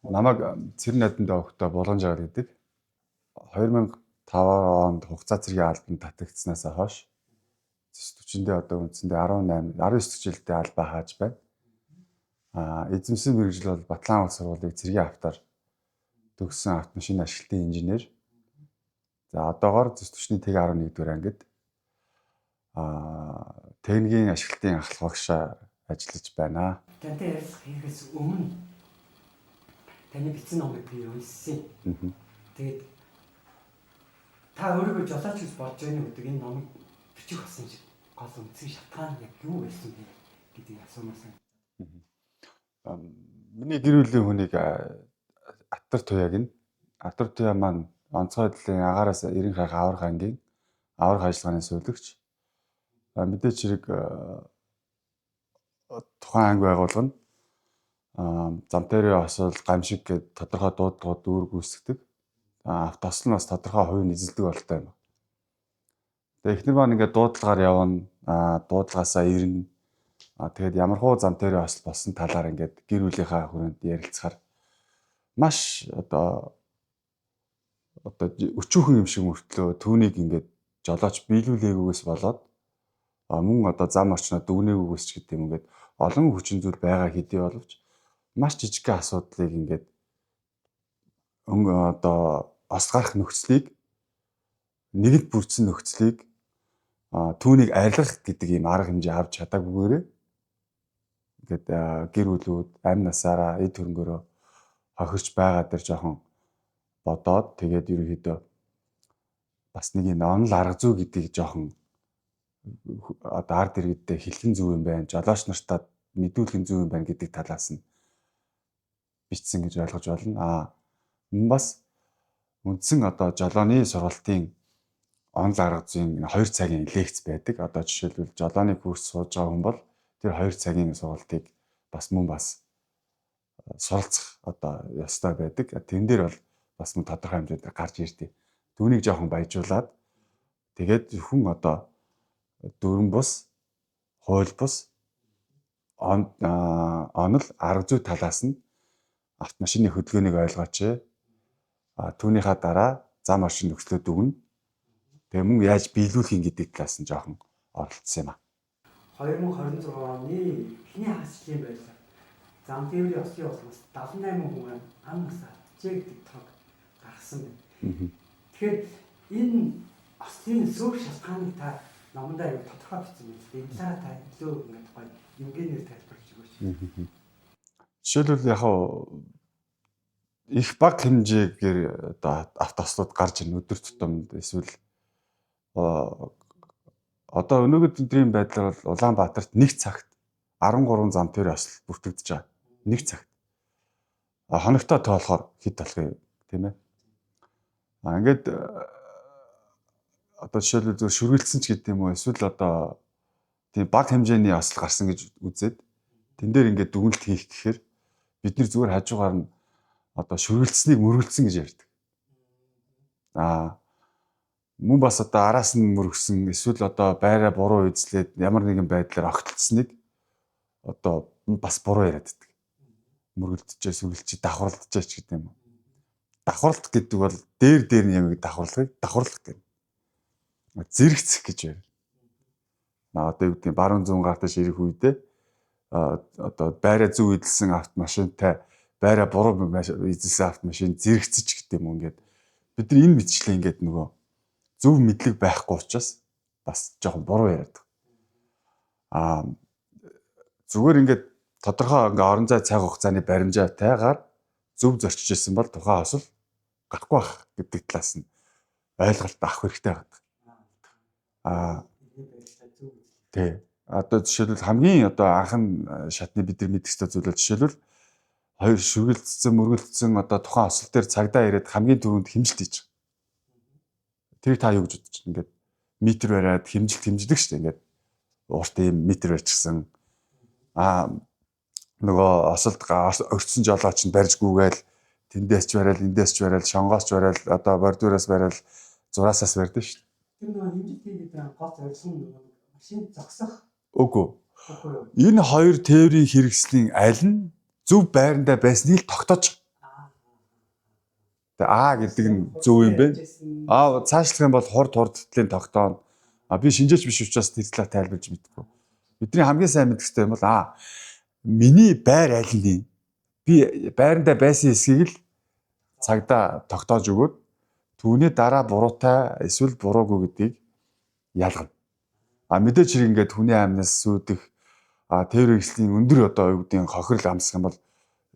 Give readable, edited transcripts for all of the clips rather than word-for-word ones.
Намайг цэр найданд өгөхдөө Булган жагаар гэдэг. 2005 онд хугацаа цэргийн албанд татагдсанаас хойш 40-д одоо үндсэндээ 18 19 жилдээ албаа хааж байна. Эзэмсэн мэргэжил бол Батлан улс сургуулийг цэргийн автаар төгссөн автомашин ашиглалтын инженер. За одоогоор зөв түвшний тэг 11 дугаар ангид техникийн ашиглалтын ахлах багшаа ажиллаж байна. Тантай ярилцах хэрэгээс өмнө таны бичсэн номыг би уншсан. Тэгээд та өөрийгөө жолооч гэж бодож байна гэдэг энэ номыг бичих болсон шиг гол үнцгийн шалтгаан яг юу байсан бэ гэдгийг асуумаар санагдав. Миний гэр бүлийн хүнийг Атар Туяаг Атар Туяа маань онцгой хөдлийн агаараас 90 хайх аврах ангийн аврах ажиллагааны суулгагч. Мэдээч хэрэг тухайн анги байгуулгын замтэрийн осол гамшиг гээд тодорхой дуудлагууд үүрэг гүйцэтгэдэг. Автосл нь бас тодорхой хувийн эзэлдэг болтой юм. Тэгээ эхнэр маань ингээд дуудлагаар явна, дуудлагаасаа ирнэ. Тэгээд ямархуу замтэрийн осол болсон талаар ингээд гэр бүлийнхаа хүрээнд ярилцахаар маш одоо өчүүхэн юм шиг мөртлөө түүнийг ингээд жолооч биелүүлээгүйгээс болоод мөн одоо зам орчноо дүгнээгүйгээс ч гэдэг юм ингээд олон хүчин зүйл байгаа хэдий боловч маш жижигхэн асуудлыг ингээд одоо ос гарах нөхцөлийг нэгэд бүрдсэн нөхцөлийг түүнийг арилгах гэдэг ийм арга хэмжээ авч чадаагүйгээрээ ингээд гэр бүлүүд амь насаараа эд хөрөнгөөрөө хохирч байгаа дэр жоохон бодоод тэгээд ерөнхийдөө бас нэг энэ онол арга зүй гэдгийг жоохон одоо ард иргэдтэй хэлхэн зүв юм байна. Жолооч нартаа мэдүүлхэн зүв юм байна гэдэг талаас нь бичсэн гэж ойлгож байна. Мөн бас үндсэн одоо жолооны сургалтын онол арга зүйн 2 цагийн лекц байдаг. Одоо жишээлбэл жолооны курс сууж байгаа хүн бол тэр 2 цагийн сургалтыг бас мөн бас суралцах одоо ёстой байдаг. Тэн дээр бол бас мөн тодорхой хэмжээнд гарч ирдэг. Түүнийг жоохон баяжуулаад тэгээд хүн одоо дүрэн бус, хууль бус онол арга зүй талаас нь автомашины хөдөлгөөнийг ойлгооч. Түүнийхаа дараа зам орчин нөхцлөө дүгнэ. Тэгээ мөн яаж биелүүлэх гэдэг талаас нь жоохон оролцсон юм. 2026 оны эхний хасчлын байдлаар зам тээврийн ослын улмаас 78 хүн амнасаа чиг гэдэг тог гаргасан байна. Тэгэхээр энэ ослын суур шалтгааныг та номондоо яг тодорхой бичсэн юм. Энэ талаараа та илүү ингээд гоё юмгэнээр тайлбарлаж өгөөч. Жишээлбэл яг их баг хэмжээгээр одоо автослууд гарч ирнэ өдөр тутамд эсвэл одоо өнөөдөр өдрийн байдлаар бол Улаанбаатарт нэг цагт 13 зам тээр осол бүртгэгдэж байгаа. Нэг цагт. Хоногтой тоолохоор хэд болох юм тийм ээ. Ингээд одоо жишээлбэл зөв шүргэлцсэн ч гэдэг юм уу эсвэл одоо тийм баг хэмжээний осол гарсан гэж үзээд тэн дээр ингээд дүгнэлт хийх гэхээр бид нар зүгээр хажуугаар нь одоо шүргэлцсэнийг мөргөлдсөн гэж ярьдаг. Мөн бас одоо араас нь мөргсөн эсвэл одоо байраа буруу эзлээд ямар нэгэн байдлаар огтлцсныг одоо бас буруу яриад байдаг. Мөргөлдөж, сүгэлж, давхарлаж гэдэг юм. Давхарлалт гэдэг бол дээр нь ямиг давхарлахыг давхарлах гэдэг. Зэрэгцэх гэж байна. Одоо юу гэдэг баруун зүүн гартаж ирэх үедээ одоо байраа зөв эзэлсэн автомашинтай байраа буруу эзэлсэн автомашин зэрэгцэж гэдэг юм ингээд бид нар энэ мэтчлээ ингээд нөгөө зөв мэдлэг байхгүй учраас бас жоохон буруу яриад. Зүгээр ингээд тодорхой ингээ орон зай цаг хугацааны баримжаатайгаар зөв зорчиж ирсэн бол тухайн осол гарахгүй байх гэдэг талаас нь ойлголт авах хэрэгтэй байна. Тий. Одоо жишээлбэл хамгийн одоо анхан шатны бид нар мэдэх ёстой зүйл бол жишээлбэл хоёр шүргэлцсэн, мөргөлдсөн одоо тухайн осол дээр цагдаа ирээд хамгийн түрүүнд хэмжилт хийж байгаа. Тэр та юу гэж бодож байна? Ингээд метр бариад хэмжилдэг шүү дээ. Ингээд урт ийм метр барьчихсан. Нөгөө осолд өртсөн жолооч нь барьж гүгээл тэндээс ч барайл, эндээс ч барайл, шонгоос ч барайл, одоо бордураас барайл, зураасаас барьдаг шүү дээ. Тэр нөгөө хэмжилт хийгээд гол зорилго нь машин зогсох. Үгүй. Энэ хоёр тээврийн хэрэгслийн аль нь зөв байрандаа байсныг л тогтоож байгаа. Тэгээ А гэдэг нь зөв юм бэ. Цаашлах юм бол хурд хурдтлын тогтоон. Би шинжээч биш учраас тэр талаар тайлбарж мэдэхгүй. Бидний хамгийн сайн мэдэх хэрэгтэй юм бол миний байр аль нь? Би байрандаа байсан хэсгийг л цагдаа тогтоож өгөөд түүний дараа буруутай эсвэл буруугүй гэдгийг ялгана. Мэдээж хэрэг ингээд хүний амнаас сүйдэх тээврийн хэрэгслийн өндөр одоо юу гэдгийг хохирол амсах юм бол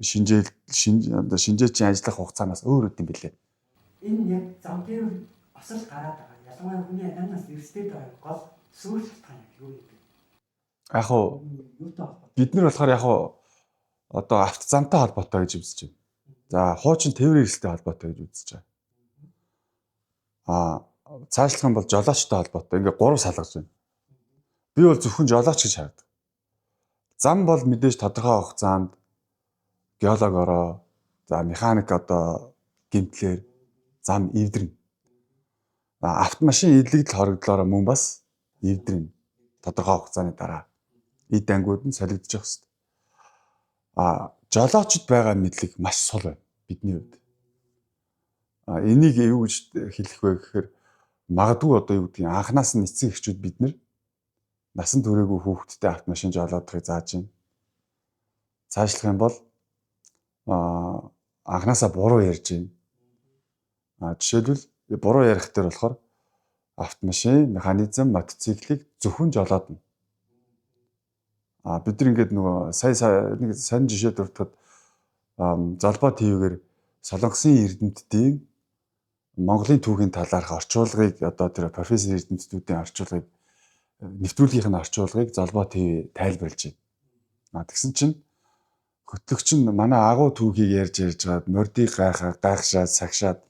шинжээчийн ажиллах хугацаанаас өөр үт юм билээ. Энэ яг зам дээр осол гараад байгаа. Ялангуяа хүний амнаас эрсдээд байгаа гол сүүл шалтгаан юу юм бэ? Яг уу бид нар болохоор яг уу одоо автозамтай холбоотой гэж үзэж байна. За хуучин тээврийн хэрэгсэлтэй холбоотой гэж үзэж байгаа. Цаашлах юм бол жолоочтой холбоотой. Ингээ 3 салгаж байна. Би бол зөвхөн жолооч гэж хардаг. Зам бол мэдээж тодорхой хугацаанд геологороо механик одоо гэмтлэр зам эвдэрнэ. Автомашин илэгдэл хоригдлоороо мөн бас эвдэрнэ. Тодорхой хугацааны дараа эд ангууд нь солигдож явах хэрэгтэй. Жолоочд байгаа мэдлэг маш сул байна бидний хувьд. Энийг юу гэж хэлэх вэ гэхээр магадгүй одоо юу гэдгийг анханаас нь эцэг эхчүүд бид нар насан туршаагүй хүүхдтэй автомашин жолоодохыг зааж байна. Цаашлах юм бол анханасаа буруу ярьж байна. Жишээлбэл буруу ярих дээр болохоор автомашин, механизм, мотоциклийг зөвхөн жолоодно. Бид нар ингээд нөгөө нэг сайн жишээ дуртахад Залбаа ТV-гээр Солонгосын эрдэмтдийн Монголын түүхийн талаарх орчуулгыг одоо тэр профессор эрдэмтдүүдийн орчуулгыг нэвтрүүлгийнх нь орчуулгыг Залбаа ТV тайлбарлаж байна. Тэгсэн чинь хөтлөгч нь манай агуу түүхийг ярьж байгаад мордыг гайхшаад сагшаад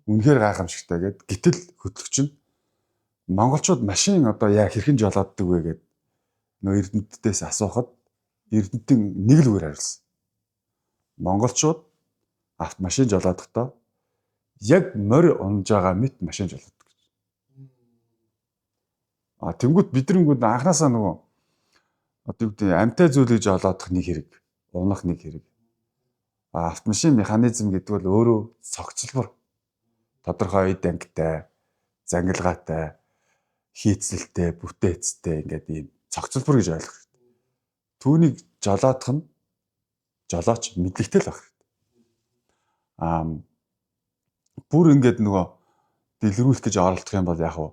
үнэхээр гайхамшигтай гэд гэтэл хөтлөгч нь монголчууд машин одоо яа хэрхэн жолооддаг вэ гэд нөө эрдэмтдээс асуухад эрдэмтэн нэг л үгээр хариулсан. Монголчууд автомашин жолоодохдоо яг морь унж байгаа мэт машин жолооддог гэж. Тэнгүүт бидэрэнгүүд анханасаа нөгөө одоо юу гэдэг амтай зүйлийг жолоодох нэг хэрэг, унах нэг хэрэг. Автомашин механизм гэдэг бол өөрөө цогцлбор тодорхой эд ангитай, зангилгаатай, хийцэлтэй, бүтээцтэй ингээд ийм цогцлбор гэж ойлгох хэрэгтэй. Түүнийг жолоодох нь жолооч мэдлэгтэй л байх хэрэгтэй. Бүр ингээд нөгөө дэлгэрүүлэх гэж оролдох юм бол яг уу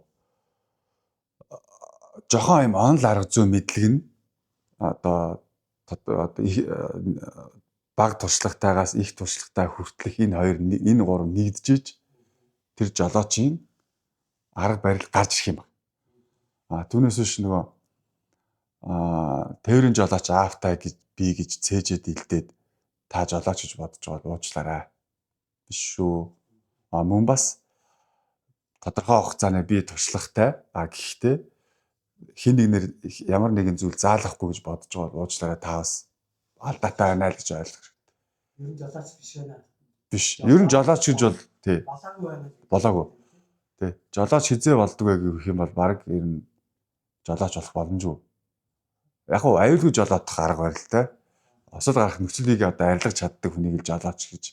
жохон юм онл арга зүй мэдлэг нь одоо бага туршлагатайгаас их туршлагатай хүртэлх энэ гурав нэгдэж тэр жолоочийн арга барил гарч ирэх юм байна. Түүнээс биш нөгөө тээврийн жолооч аавтай гэж би гэж цээжэд илдээд та жолооч гэж бодож байгаа уучлаарай. Биш шүү. Мөн бас тодорхой хугацааны би туршлагатай гэхдээ хин нэг нэр ямар нэгэн зүйл заалахгүй гэж бодож байгаа уучлаарай та бас алдаатай байна л гэж ойлгох хэрэгтэй. Ер нь жолооч биш байна. Биш. Ер нь жолооч гэж бол тий. Болоогүй байна. Болоогүй. Тий. Жолооч хизээ болдгоо гэх юм бол баг ер нь жолооч болох боломжгүй. Яг уу аюулгүй жолоодох арга барил та. Осол гарах нөхцөлийг одоо арилгаж чаддаг хүнийг л жолооч гэж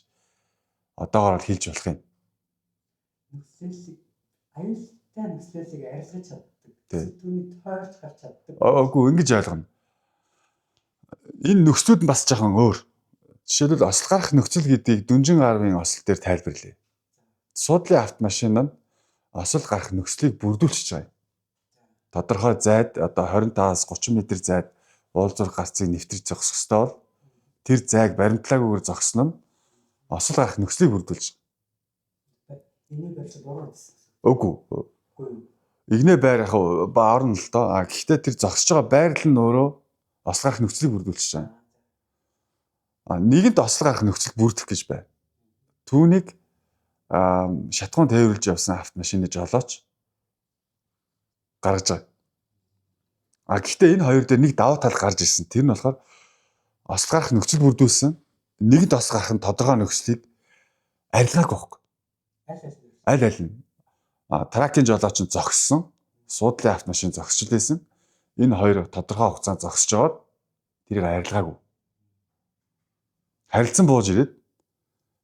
одоогоор л хэлж болох юм. Нөхцөлийг аюултай нөхцөлийг арилгаж чаддаг. Түүний тойрч гарч чаддаг. Үгүй ингэж ойлгоно. Энэ нөхцлүүд нь бас жоохон өөр. Жишээлбэл осол гарах нөхцөл гэдгийг Дүнжин гарвын осол дээр тайлбарлая. Суудлын автомашин нь осол гарах нөхцөлийг бүрдүүлчихэж байгаа юм. Тодорхой зайд одоо 25-аас 30 м зайд уулзуур гарцыг нэвтэрч зогсох ёстой бол тэр зайг баримтлаагүйгээр зогсно нь осол гарах нөхцөлийг бүрдүүлж байна. Энийг барьж буруу гэсэн. Үгүй. Игнээ байр яг орно л доо. Гэхдээ тэр зогсож байгаа байрлал нь өөрөө осол гарах нөхцөлийг бүрдүүлж байна. Нэгэнт осол гарах нөхцөл бүрдэх гэж байна. Түүнийг шатгуун тээвэрлж явсан автомашины жолооч гаргаж байгаа. Гэхдээ энэ хоёр дээр нэг давуу тал гарч ирсэн. Тэр нь болохоор осол гарах нөхцөл бүрдүүлсэн. Нэгэнт осол гарах нь тодорхой нөхцөлийг арилгаагүй байхгүй. Аль нь тракийн жолооч нь зогссон, суудлын автомашин зогсож лээсэн. Энэ хоёр тодорхой хугацаанд зогсож жоод тэрийг арилгаагүй. Харилцан бууж ирээд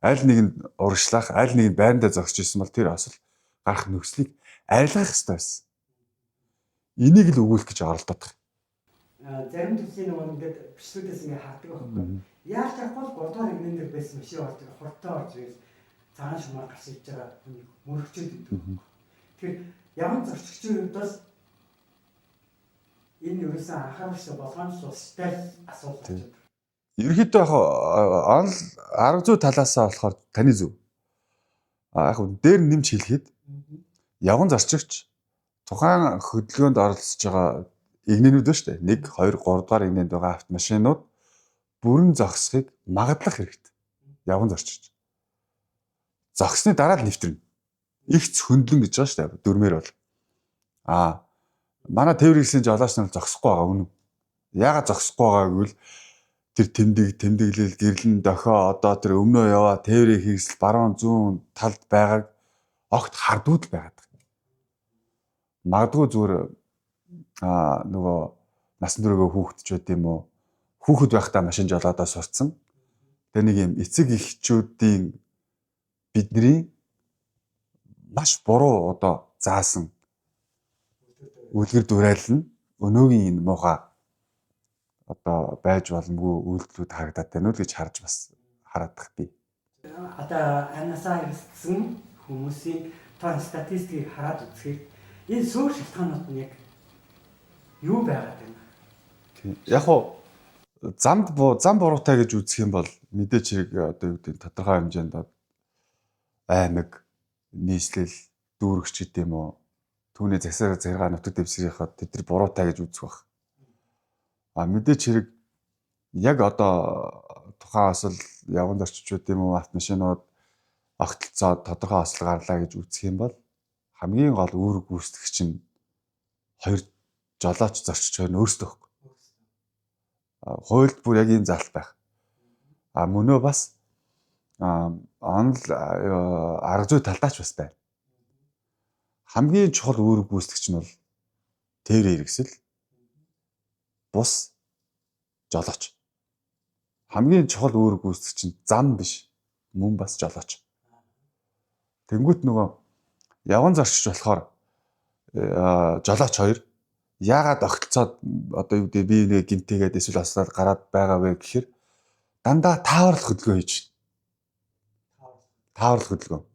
аль нэгэнд урагшлах, аль нэгэнд байрандаа зогсож ирсэн бол тэр осол гарах нөхцөлийг арилгах ёстой байсан. Энийг л өгүүлэх гэж оролдоод байгаа. Зарим төслийн нөгөө ингээд бичлэгүүдээс ингээд хардаг байхгүй. Яаж чадахгүй 3 дугаар игнэн дээр байсан машин орж ирэх хурдтай орж ирэл цагаан шумаар гарч иж байгаа хүнийг мөрөгчөөд идэв. Тэгэхээр яван зорчигчийн хувьд бас энэ ерөөсөн анхааруулсан болгоомжтой улстай асуудал болж байна. Ерөнхийдөө яг онл арга зүй талаасаа болохоор таны зөв. Яг дээр нэмж хэлэхэд явган зарчигч тухайн хөдөлгөөнд оролцож байгаа игнэнүүд ба штэ 1 2 3 дугаар игнэнд байгаа автомашинууд бүрэн зогсохыг магадлах хэрэгтэй. Явган зарчигч. Зогсны дараа л нэвтрэнэ. Игц хөндлөн гэж байгаа штэ дөрмээр бол. Манай тээврийн гэсэн жолооч нар зогсохгүй байгаа үнэн. Яагаад зогсохгүй байгаа гэвэл тэр тэмдэглэл гэрлэн дохио одоо тэр өмнөө яваа тээврийн хийсэл баруун зүүн талд байгааг огт хардууд л байгаад. Магадгүй зүгээр нөгөө насан туршийн хүүхэд ч байт юм уу. Хүүхэд байхдаа машин жолоодоо сурцсан. Тэгээ нэг юм эцэг эхчүүдийн бидний маш буруу одоо заасан үлгэр дуурайлал нь өнөөгийн энэ муухай одоо байж боломгүй үйлдэлүүд харагдаад байна уу гэж харж бас хараад бах би. Одоо анасаа ирсэн хүмүүсийн тоо статистикийг хараад үзэхэд энэ суур шалтгаанууд нь яг юу байгаад байна? Яг уу зам буруутай гэж үзэх юм бол мэдээч хэрэг одоо юу гэдэг тодорхой хэмжээнд аймаг нийслэл дүүрэгч гэдэг юм уу түүний засаг зэрэг нутаг дэвсгэрийнхаа тэд нар буруутай гэж үзэх бах. Мэдээч хэрэг яг одоо тухайн осол явган зорчигчуд юм уу автомашинууд огтлцоод тодорхой осол гарлаа гэж үзэх юм бол хамгийн гол үүрэг гүйцэтгэгч нь хоёр жолооч зорчигч хоёр нь өөрсдөө байхгүй. Хуульд бүр яг энэ зал байх. Мөнөө бас онл арга зүй талдаач бас байна. Хамгийн чухал үүрэг гүйцэтгэгч нь бол тээврийн хэрэгсэл бус жолооч. Хамгийн чухал үүрэг гүйцэтгэгч нь зам биш мөн бас жолооч. Тэнгүүт нөгөө явган зорчигч болохоор жолооч хоёр яагаад огтлцоод одоо юу гэдэг би нэг гинтэйгээд эсвэл аслаад гараад байгаа вэ гэхээр дандаа тааварлах хөдөлгөөн хийж байна. Тааварлах хөдөлгөөн.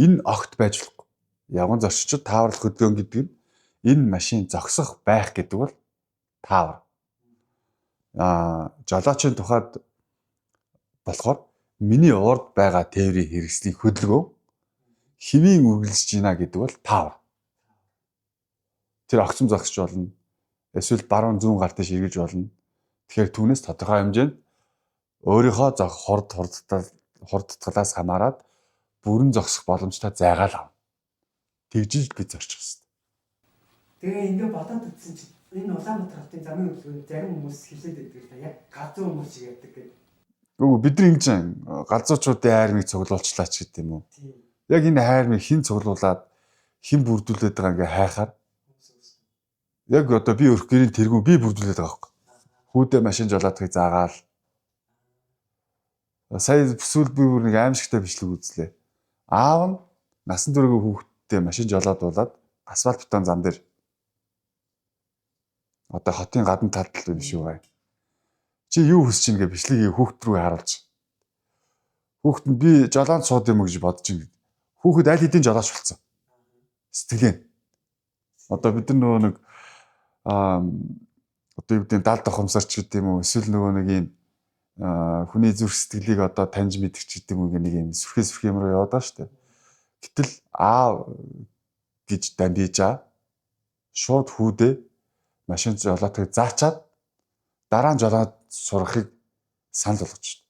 Энэ огт байж болохгүй. Явган зорчигчид тааварлах хөдөлгөөн гэдэг нь энэ машин зогсох байх гэдэг бол таавар. Жолоочийн тухайд болохоор миний урд байгаа тээврийн хэрэгслийн хөдөлгөөн хэвийн үргэлжлэж байна гэдэг бол таавар. Тэр огцом зогсож болно. Эсвэл баруун зүүн гарт дэш эргэж болно. Тэгэхээр түүнээс тодорхой хэмжээнд өөрийнхөө хурдтгалаас хамаарат бүрэн зогсох боломжтой зайгаал авна. Тэгжиж би зорчих хэвээр. Тэгээ ингэ бодоод үзсэн чинь энэ Улаанбаатар хотын замын хөдөлгөөнд зарим хүмүүс хэлээд байдаг л да. Яг газар хүмүүс шиг ярьдаг гэдэг. Үгүй бид нар ингэж галзуучуудын хайрмыг цуглуулчлаач гэдэг юм уу? Яг энэ хайрмыг хэн цуглуулад хэн бүрдүүлээд байгаа ингээ хайхаар яг одоо би өрх гэрийн тэргүүн би бүрдүүлээд байгаа байхгүй. Хүүдээ машин жолоодохыг заагаал. Сая бүсүүл би бүр нэг аимшигтай бичлэг үзлээ. Аав нь насан туршийн хүүхдтэй машин жолоодуулаад асфальт бетон зам дээр одоо хотын гадна талд л биш юу гай. Чи юу хүсэж чинь гэ бичлэгийг хүүхд рүү харуулж. Хүүхд нь би жолоонд сууд юм гэж бодож ин. Хүүхэд аль хэдийн жолооч болсон. Сэтгэлээ. Одоо бид нар нөгөө нэг одоо юу гэдэг далд ухамсарч гэдэг юм уу эсвэл нөгөө нэг юм хүний зүрх сэтгэлийг одоо таньж мэдчих гэдэг юм уу нэг юм сүрхээс юм руу яваад байгаа шүү дээ. Гэтэл аав гэж дамжижаа шууд хүүдээ машин жолоодохыг заачаад дараа нь жолоод сурахыг санал болгож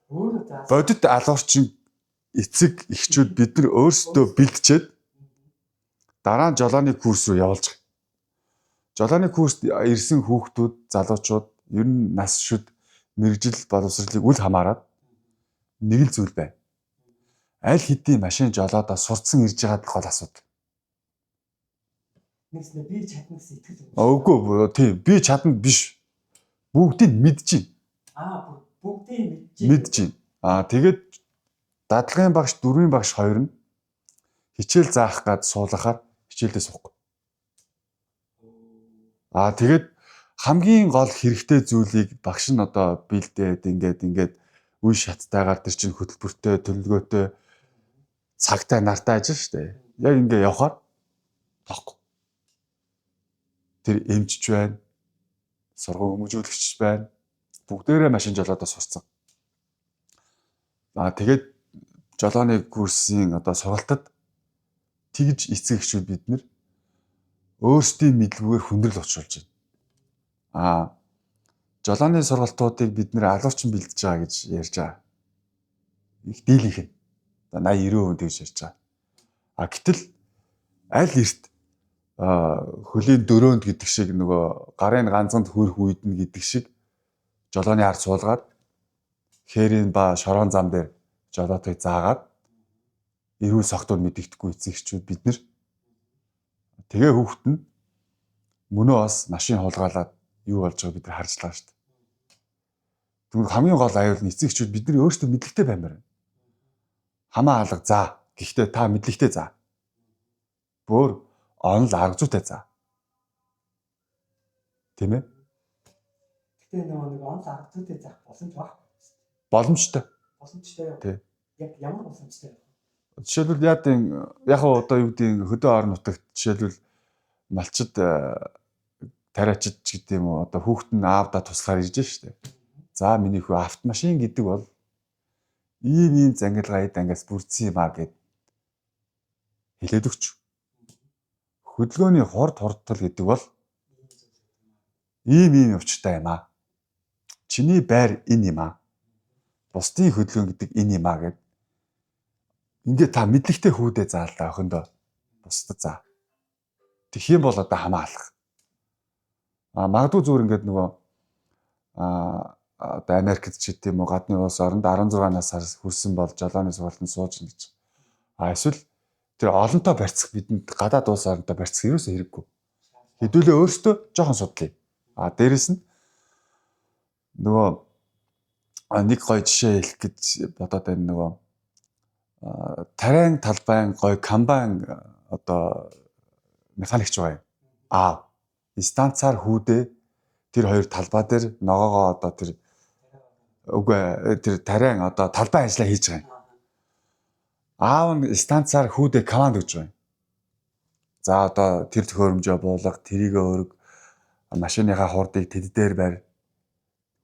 байна. Бодит алуурчин эцэг эхчүүд бид нар өөрсдөө бэлтжээд дараа нь жолооны курс руу явуулж байгаа. Жолооны курст ирсэн хүүхдүүд, залуучууд ер нь нас шүд мэрэгжил боловсролыг үл хамааран нэг л зүйл байна. Аль хэдийн машин жолоодоо сурцсан ирж байгаа гол асуудал. Нэгснэ би чадна гэсэн итгэл юм. Үгүй тийм би чадна биш. Бүгдийг мэдж байна. Бүгдийг мэдж байна. Тэгээд дадлагын багш, дөрвийн багш хоёр нь хичээл заах гад суулгахаар хичээлдээ суухгүй. Тэгээд хамгийн гол хэрэгтэй зүйлийг багш нь одоо бэлдээд ингээд үе шаттайгаар тэр чинь хөтөлбөртэй, төлөвлөгөөтэй цагтай нартай ажиллана шүү дээ. Яг ингээд явахаар тоохгүй. Тэр эмчч байна, сургууль хүмүүжүүлэгч байна. Бүгдээрээ машин жолоодоо сурцсан. Тэгээд жолооны курсын одоо сургалтад тэгж эцэг эхчүүд бид нэр өөрсдийн мэдлэгээр хүндрэл учруулж байна. Жолооны сургалтуудыг бид нэр алуурчин бэлдэж байгаа гэж ярьж байгаа. Их дийлийнх нь 80-90% тэгж ярьж байгаа. Гэтэл аль эрт хөлийн дөрөөнд гэдэг шиг нөгөө гарын ганцанд хөрөх үед нь гэдэг шиг жолооны ард суулгаад хээрийн ба шорон зам дээр жолоотыг заагаад эрүүл согтууд мэдэгдэхгүй эцэгчүүд бид нэр тэгээ хүүхэд нь мөнөө бас машин хулгайлаад юу болж байгааг бид нар харж байгаа шүү дээ. Тэгвэл хамгийн гол аюул нь эцэгчүүд бидний өөрсдөө мэдлэгтэй баймаар байна. Хамаа алга заа. Гэхдээ та мэдлэгтэй заа. Бөөр онл арга зүйтэй заа. Тийм ээ? Гэтэ нэг онл арга зүйтэй заах боломж байхгүй. Боломжтой. Боломжтой юу? Тий. Яг ямар боломжтой? Жишээлбэл яг одоо юу гэдэг хөдөө орон нутагт жишээлбэл малчид тариачид ч гэдэг юм уу одоо хүүхэд нь аавда туслахаар ирж штэ. За миний хүү автомашин гэдэг бол ийм зангилгаа ангаас бүрдсэн юм гэд хэлээд өгч. Хөдөлгөөний хурдтал гэдэг бол ийм учиртай юм аа. Чиний байр энэ юм аа. Бусдын хөдөлгөөн гэдэг энэ юм аа гэд ингээд та мэдлэгтэй хүүдээ заалаа охиндоо бусдад заа. Тэгэх юм бол одоо хамаа алах. Магадгүй зүгээр ингээд нөгөө одоо Америкт ч гэдэг юм уу гадны улс оронд 16 насаас хүрсэн бол жолооны сургалтанд сууж ин гэж. Эсвэл тэр олонтоо барьцах бидэнд гадаад улс оронтой барьцах ерөөсөө хэрэггүй. Хэдүүлээ өөртөө жоохон судлаа. Дээрэс нь нөгөө нэг гоё жишээ хэлэх гэж бодоод байна нөгөө тариан талбайн гоё комбайн одоо механикч байгаа юм. Станцаар хүүдээ тэр хоёр талбай дээр ногоогоо одоо тэр тариан одоо талбай ажиллаа хийж байгаа юм. Аав нь станцаар хүүдээ команд өгж байгаа юм. За одоо тэр төхөөрөмжөө буулга, тэрийгэ өрг, машиныхаа хурдыг тэд дээр барь.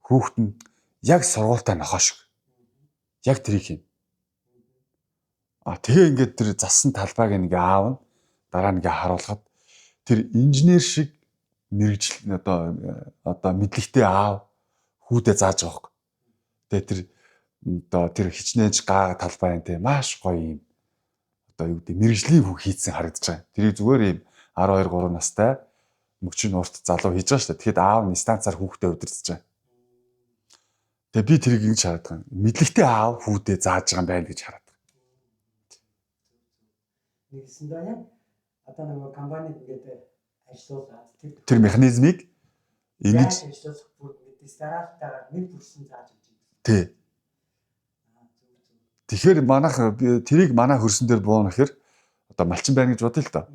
Хүүхэд нь яг сургуультай нохоо шиг. Яг тэрийг юм. Тэгээ ингээд тэр зассан талбайг ингээ аав нь дараа нь ингээ харуулхад тэр инженер шиг мэрэгжил одоо мэдлэгтэй аав хүүдээ зааж байгаа хөөх. Тэгээ тэр хичнээнч гаа талбай энэ маш гоё юм. Одоо юу гэдэг мэрэгжлийн хүү хийцэн харагдаж байгаа. Тэрийг зүгээр юм 12 3 настай мөчн урт залуу хийж байгаа шүү дээ. Тэгэхэд аав нь станцаар хүүхдээ удирдах байгаа. Тэгээ би тэрийг ингэж хараад байгаа. Мэдлэгтэй аав хүүдээ зааж байгаа юм байна гэж хараад. Нэгсэндээ яг одоо нэг компанид ингээд ажиллуулаад тэр механизмыг ингэж ажиллуулах бүр ингээд стараалтайгаар нэг бүрсэн зааж өгч юм. Тий. Тэгэхээр тэрийг манай хөрсөн дээр бууна гэхээр одоо малчин байна гэж бодъё л доо.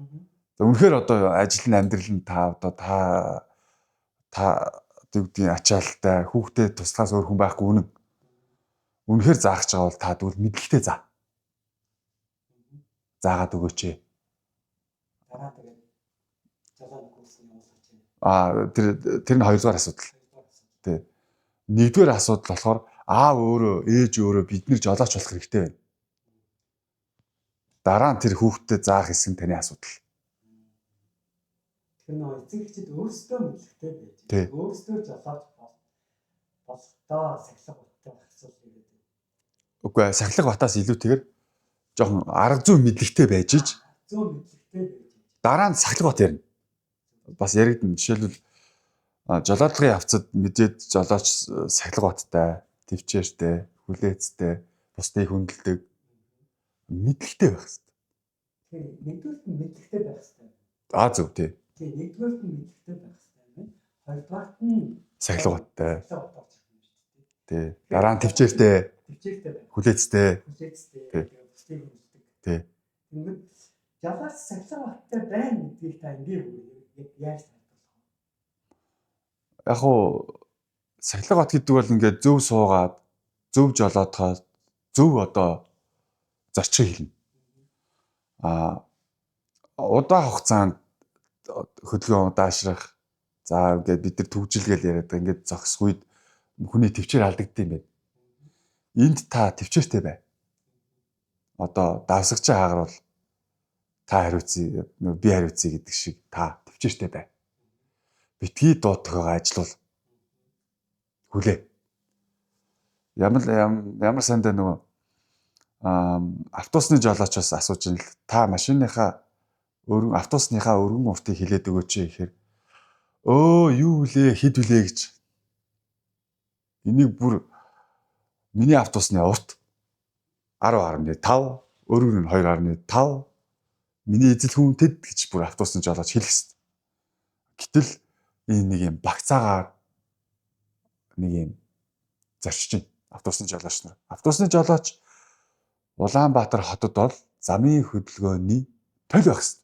Үнэхээр одоо ажил нь амьдрал нь та дүүдийн ачаалттай хүүхдэд туслахаас өөр хүн байхгүй үнэн. Үнэхээр заах гэж байгаа бол та тэгвэл мэдлэгтэй заа. Заагаад өгөөч. Дараа тэгээд жолооны курсын явуулах чинь. Тэр нь хоёрдугаар асуудал. Тий. Нэгдүгээр асуудал болохоор аав өөрөө, ээж өөрөө бидний жолооч болох хэрэгтэй байна. Дараа нь тэр хүүхдэд заах хэсэг нь таны асуудал. Тэр нөө эцэг эхчид өөрсдөө мэдлэгтэй байж, өөрсдөө жолооч болтоо сахилга баттай байх асуудал гэдэг. Үгүй ээ, сахилга батаас илүүтэйгээр жоохон арга зүй мэдлэгтэй байж иж дараа нь сахилга бат ярина. Бас яригдана. Жишээлбэл жолоодлагын явцад мэдээд жолооч сахилга баттай, төвчээртэй, хүлээцтэй, бусдыг хүндэлдэг мэдлэгтэй байх хэрэгтэй. Тийм, нэгдүгээрт нь мэдлэгтэй байх хэрэгтэй. Зөв тий. Тийм, нэгдүгээрт нь мэдлэгтэй байх хэрэгтэй. Хоёрдугаарт нь сахилга баттай. Тий. Дараа нь төвчээртэй, байна. хүлээцтэй. Хүлээцтэй. Тий. Тэгээд бусдыг үнэлдэг. Тий. Ингээд жалгаач сахилга баттай байна гэдгийг та ингээд яаж тайлбарлах вэ? Яг уу сахилга бат гэдэг бол ингээд зөв суугаад, зөв жолоодоход, зөв одоо зарчиг хэлнэ. Удаан хугацаанд хөдөлгөөн удаашрах. За ингээд бид нар төгжил гэж яриад байгаа. Ингээд зогсох үед хүний төвчээр алдагдсан юм байна. Энд та төвчээртэй бай. Одоо давсагчаа хаагуул та хариуцъя, би хариуцъя гэдэг шиг та төвчээртэй бай. Битгий дуутахгаа ажиллавал хүлээ. Ямар сандаа нөгөө автобусны жолоочоос асууж ин л та машиныхаа автобусныхаа өргөн уртыг хилээд өгөөч гэхээр юу вүлээ хэд вүлээ гэж энийг бүр миний автобусны урт 10.5 өргөн нь 2.5 миний эзэл хүнтэд гэж бүр автобусны жолооч хэлэх ёстой. Гэтэл энэ нэг юм багцаагаар нэг юм зарчиж байна автобусны жолооч нар. Автобусны жолооч Улаанбаатар хотод бол замын хөдөлгөөний төл байх ёстой.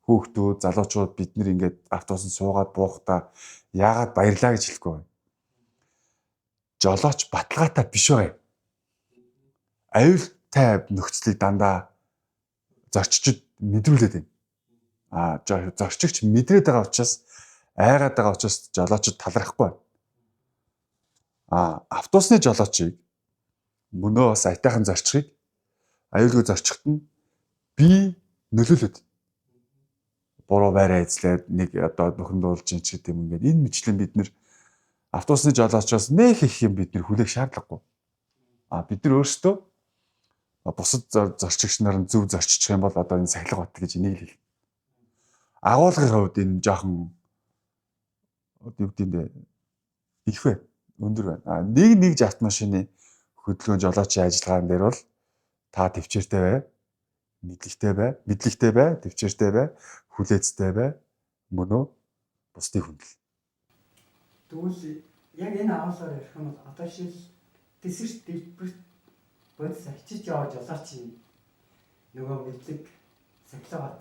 Хүүхдүүд, залуучууд бид нэр ингээд автобусанд суугаад буухтаа яагаад баярлаа гэж хэлэхгүй байна. Жолооч баталгаатай биш байгаа юм. Аюултай нөхцөлийг дандаа зорчигчд мэдрүүлээд байна. Зорчигч мэдрээд байгаа учраас айгаад байгаа учраас жолоочд талархахгүй байна. Автобусны жолоочийг мөнөө бас айтайхан зорчихыг аюулгүй зорчигт нь би нөлөөлөд буруу байраа эзлээд нэг одоо нөхөн дуулж ин ч гэдэг юм ингээд энэ мэтлэн бид нэр автобусны жолоочоос нэх их юм бид нэр хүлээх шаардлагагүй. Бид нар өөрсдөө бусад зорчигч нар нь зөв зорччих юм бол одоо энэ сахилга бат гэж энийг л хэл. Агуулгын хувьд энэ жоохон юу гэдэг их вэ? Өндөр байна. Нэг автомашины хөдөлгөөн жолоочийн ажиллагаан дээр бол та төвчээртэй бай, мэдлэгтэй бай, төвчээртэй бай, хүлээцтэй бай, мөн үү бусдыг хүндэл. Тэгвэл яг энэ агуулгаар ярих юм бол одоо шил дэсэрч дэлбэрт бодис ачиж явж жолооч юм. Нөгөө мэдлэг сахилга бат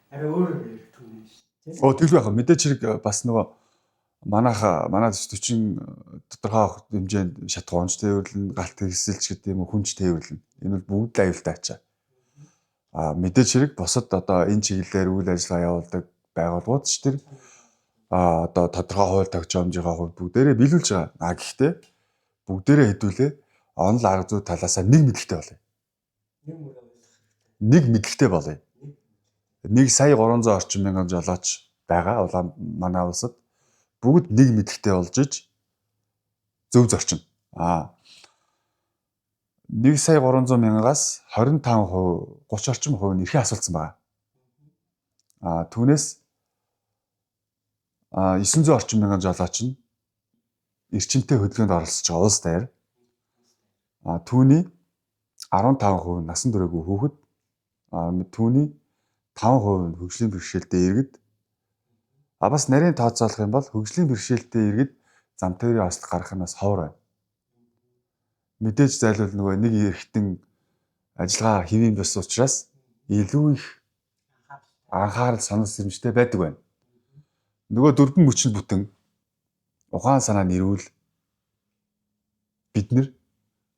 арай өөрөөр ярих юм шүү. Тэгэл байх. Мэдээч хэрэг бас нөгөө манай төсвчин тодорхой хэмжээнд шатгуунч тээвэрлэн, галт хэсэлч гэдэг юм уу, хүнч тээвэрлэн. Энэ бол бүгд л аюултай ачаа. Мэдээч хэрэг бусад одоо энэ чиглэлээр үйл ажиллагаа явуулдаг байгууллагууд ч тэр одоо тодорхой хууль тогтоомжийн хувьд бүгдээрээ биелүүлж байгаа. Гэхдээ бүгдээрээ хэдүүлээ онол арга зүй талаасаа нэг мэдлэгтэй болъё. Нэг мэдлэгтэй болъё. 1,300,000 орчим мянган жолооч байгаа манай улсад. Бүгд нэг мэдлэгтэй болж иж зөв зорчин. 1,300,000-аас 25%, 30 орчим хувь нь эрхээ асуулсан байгаа. Түүнээс 900 орчим мянган жолооч нь эрчимтэй хөдөлгөөнд оролцож байгаа улс даяар. Түүний 15% насан туршаагүй хүүхэд, түүний 5% нь хөгжлийн бэрхшээлтэй иргэд. Бас нарийн тооцоолох юм бол хөгжлийн бэрхшээлтэй иргэд зам тээврийн ослог гарах нь бас ховор байна. Мэдээж зайлвал нөгөө нэг эрхтэн ажиллагаа хэвийн бус учраас илүү их анхаарал санал сэрэмжтэй байдаг байна. Нөгөө дөрвөн мөчөнд бүтэн ухаан санаа нэрвэл бид нэр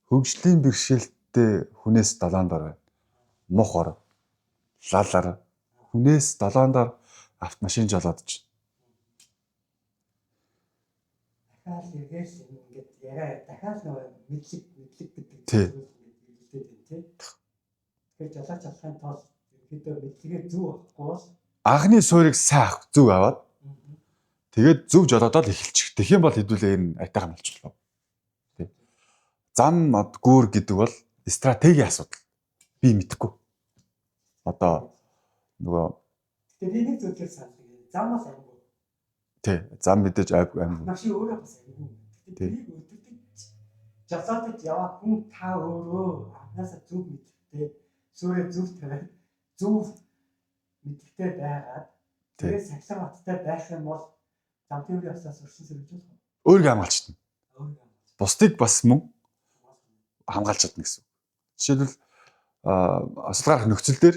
хөгжлийн бэрхшээлтэй хүнээс 7 дор байна. Мох ор, лалар, хүнээс 7 дор автомашин жолоодож. Дахиад эргээс ингээд яриа дахиад нөгөө мэдлэг гэдэг тийм. Тэгэхээр жолооч алхахын тулд ерөнхийдөө мэдлэгээ зөв авахгүй бол Анхны суурийг сайн зөв аваад тэгээд зөв жолоодоод эхэлчих. Тэгэх юм бол хэдүүлээ энэ айтайхан болчихлоо. Тий. Зам гүүр гэдэг бол стратегийн асуудал. Би мэдэхгүй. Одоо нөгөө тэгээд нэг зүйлээр санах замаас амгүй. Тий, зам мэдээж амгүй. Машин өөрөө бас амгүй. Тэгээд өдөртөж жолоодож яваа хүн та өөрөө анхаасаа зөв мэддэг. Суурь зөв тавиад зөв мэддэг байгаад тэгээд сахилга баттай байх юм бол зам тээврийн усаас өрсөн сэрүүлж болох уу? Өөрийгөө хамгаалчихна. бусдыг бас мөн хамгаалж чадна гэсэн. Жишээлбэл осол гарах нөхцөл дээр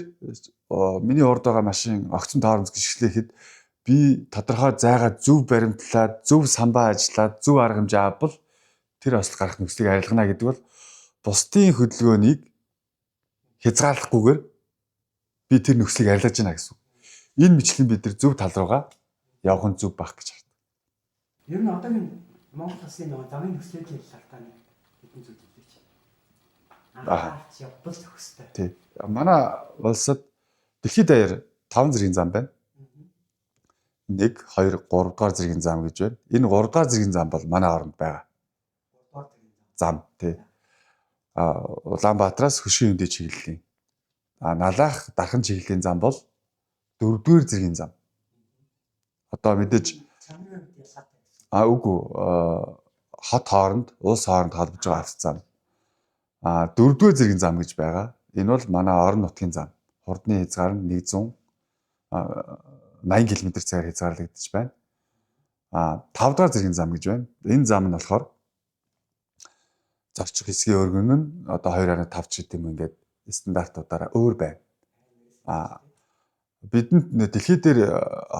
миний урд байгаа машин огцон тоорнос гიშгэлэхэд би тодорхой зайгаа зөв баримтлаад, зөв самбаа ажиллаад, зөв арга хэмжээ авбал тэр осол гарах нөхцөлийг арилгана гэдэг бол бусдын хөдөлгөөнийг хязгаарлахгүйгээр би тэр нөхцөлийг арилгаж байна гэсэн. Энэ мэтлэн бид нар зөв тал руугаа явах нь зөв байх гэж байна. Ер нь одоогийн Монгол улсын нэг замын нөхцөлийн шалтгаан хэдэн зүйл хэлж байна. Анхаарч явбал төгстэй. Тий. Манай улсад дэлхийд даяар 5 зэргийн зам байна. 1, 2, 3 дугаар зэргийн зам гэж байна. Энэ 3 дугаар зэргийн зам бол манай оронд байгаа. 3 дугаар зэргийн Зам тий. Улаанбаатараас Хөшийн хөндий чиглэлийн. Налаах дархан чиглэлийн зам бол 4 дугаар зэргийн зам. Одоо мэдээж үгүй хот хооронд, улс хооронд холбож байгаа авц зам. 4 дугаар зэргийн зам гэж байгаа. Энэ бол манай орон нутгийн зам. Хурдны хязгаар нь 180 км/цагаар хязгаарлагдаж байна. 5 дугаар зэргийн зам гэж байна. Энэ зам нь болохоор зорчих хэсгийн өргөн нь одоо 2.5 ч гэдэг юм ингээд стандартуудаараа өөр байна. Бидэнд дэлхий дээр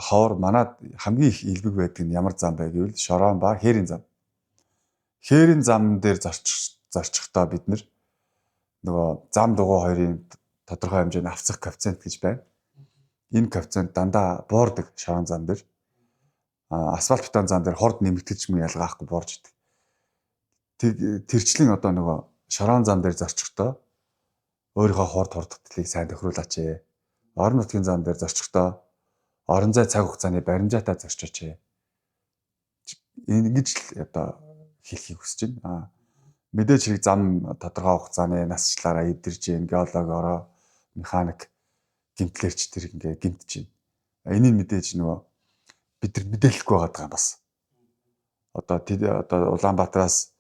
ховор манад хамгийн их илбэг байдаг нь ямар зам бэ гэвэл Шорон ба Хээрийн зам. Хээрийн зам дээр зорчихдоо бид нөгөө зам дугуй хоёрын тодорхой хэмжээний авцах коэффициент гэж байна. Энэ коэффициент дандаа буурдаг Шорон зам дээр. Асфальт бетон зам дээр хорд нэмэгдэж мөн ялгаахгүй буурж идэг. Тэрчлэн одоо нөгөө Шорон зам дээр зорчихдоо өөрийнхөө хурдтлыг сайн тохируулаач ээ. Орон нутгийн зам дээр зорчихдоо орон зай цаг хугацааны баримжаатай зорчооч ээ. Ингэж л одоо хэлхийг хүсэж байна. Мэдээж хэрэг зам тодорхой хугацааны насчлаараа эвдэрж гин геологоороо механик гимтлэрч тэр ингээ гимтэж байна. Энийг мэдээж нөгөө бид нар мэдээлэхгүй байгаа бас. Одоо Улаанбаатараас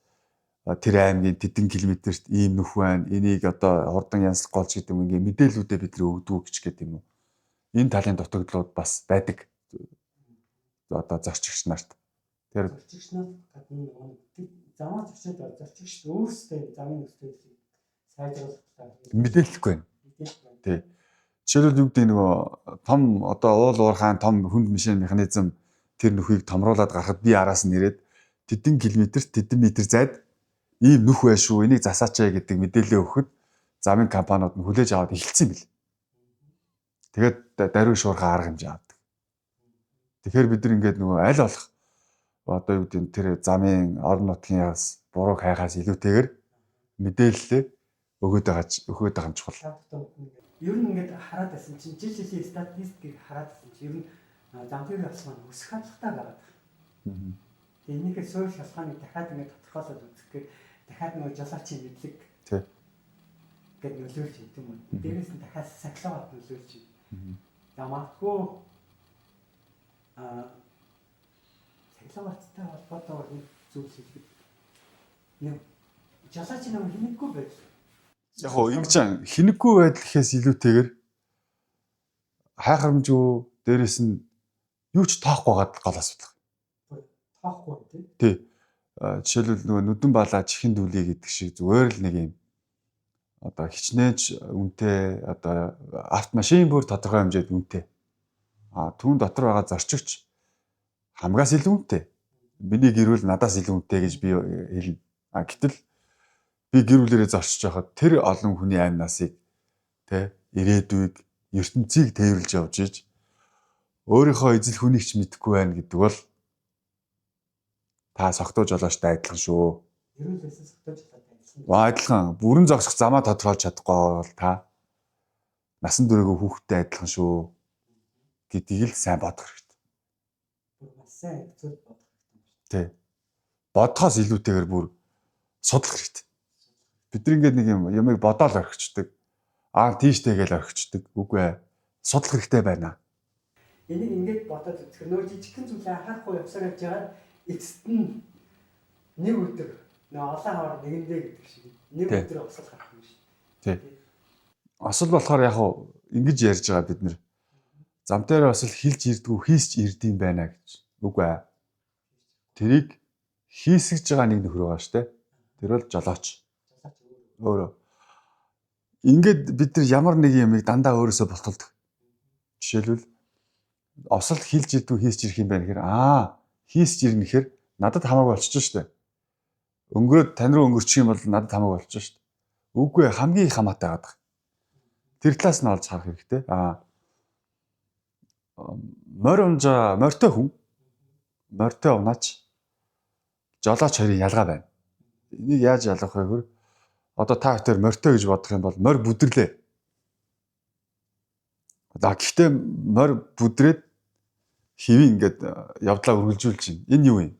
тэр аймгийн тэдэн километрт ийм нүх байна. Энийг одоо хурдан янзлах голч гэдэг юм ингээ мэдээллүүдээ бид нар өгдөг гэж гэдэг юм уу. Энэ талын дутагдлууд бас байдаг. Одоо зорчигч нарт. Тэр зорчигч нарт гадна замаар зорчоод зорчигч өөрсдөө замын нөхцөлийг сайжруулах мэдээлэхгүй байна. Тий. Жишээлбэл юу гэдэг нөгөө том одоо уул уурхайн том хүнд машин механизм тэр нүхийг томруулаад гарахад би араас нь ирээд тэдэн километрт тэдэн метр зайд ийм нүх байна шүү. Энийг засаач гэдэг мэдээлэл өгөхөд замын компаниуд нь хүлээж аваад эхэлсэн бил. Тэгээд даруй шуурхаа арга хэмжээ авдаг. Тэгэхээр бид нар ингээд нөгөө аль болох одоо юу гэдэг тэр замын орон нутгийнхаас буруу хайхаас илүүтэйгээр мэдээлэлээ өгөөд байгаа юм чухал. Ер нь ингээд хараад байсан чинь жишээ статистикийг хараад байсан чинь ер нь зам дээр явсан маань өсөх хандлагатай байгаа. Тэгээ энийхээ суурь шалтгааныг дахиад ингээд тодорхойлоод үзэхээр дахиад нөгөө жолоочийн мэдлэг гэдэг нөлөөлж идэв юм. Дээрээс нь дахиад сахилгаат нөлөөлж идэв. За магадгүй сахилгааттай холбоотой нэг зүйл хэлбэл нэг жолоочийн нөгөө хинэггүй байдал. Яг хоо ингэж хинэггүй байдал гэхээс илүүтэйгээр хайхрамжгүй дээрээс нь юу ч тоохгүй гад гол асуудал. Тоохгүй тий. Жишээлбэл нөгөө нүдэн балаа чихэн дүүлээ гэдэг шиг зүгээр л нэг юм одоо хичнээн үнэтэй одоо автомашин бүр тодорхой хэмжээд үнэтэй. Түүн дотор байгаа зорчигч хамгаас илүү үнэтэй. Миний гэр бүл надаас илүү үнэтэй гэж би хэлнэ. Гэтэл би гэр бүлээрээ зорчиж байхад тэр олон хүний амь насыг ирээдүйг ертөнцийг тээвэрлж явж иж өөрийнхөө эзэл хүнийг ч мэдэхгүй байна гэдэг бол та согтуу жолоочтой адилхан шүү. Ерөнхийдөө согтуу жолооч адилхан. Бүрэн зогсох замаа тодорхойлж чадахгүй бол та насан туршийн хүүхдтэй адилхан шүү гэдгийг л сайн бодох хэрэгтэй. Маш сайн зөв бодох хэрэгтэй. Тий. Бодхоос илүүтэйгээр бүр судлах хэрэгтэй. Бид нэг юмыг бодоол орхичдаг. Тийштэй гэж орхичдаг. Үгүй ээ. Судлах хэрэгтэй байна. Энийг ингээд бодоод үзэх нөө жижигхэн зүйлээ анхаарахгүй явсаар явж байгаа эцэст нь нэг өдөр нөө олон хавар нэгэндээ гэдэг шиг нэг өдөр осол гарах юм шиг. Тий. Осол болохоор яг ингэж ярьж байгаа бид нэр зам дээр осол хилж ирдгүү хийсч ирдэм байна гэж. Үгүй ээ. Тэрийг хийсгэж байгаа нэг нөхөр байгаа штэ. Тэр бол жолооч. Жолооч өөрөө. Өөрөө. Ингээд бид нар ямар нэг юмыг дандаа өөрөөсөө болтолдог. Жишээлбэл осолд хилж идүү хийсч ирэх юм байна гэхээр хийсч ирнэ гэхээр надад хамаагүй болчихж штэ. Өнгөрөөд тань руу өнгөрчих юм бол надад хамаагүй болчихж штэ. Үгүй хамгийн их хамаатай байгаа. Тэр талаас нь олж харах хэрэгтэй. Морьтой хүн, морьтой унаач, жолооч хоёрын ялгаа байна. Энийг яаж ялгах вэ гэхээр одоо та хоёр морьтой гэж бодох юм бол морь бүдэрлээ. Гэхдээ морь бүдрээд хэвийн ингээд явдлаа үргэлжлүүлж байна. Энэ юу юм?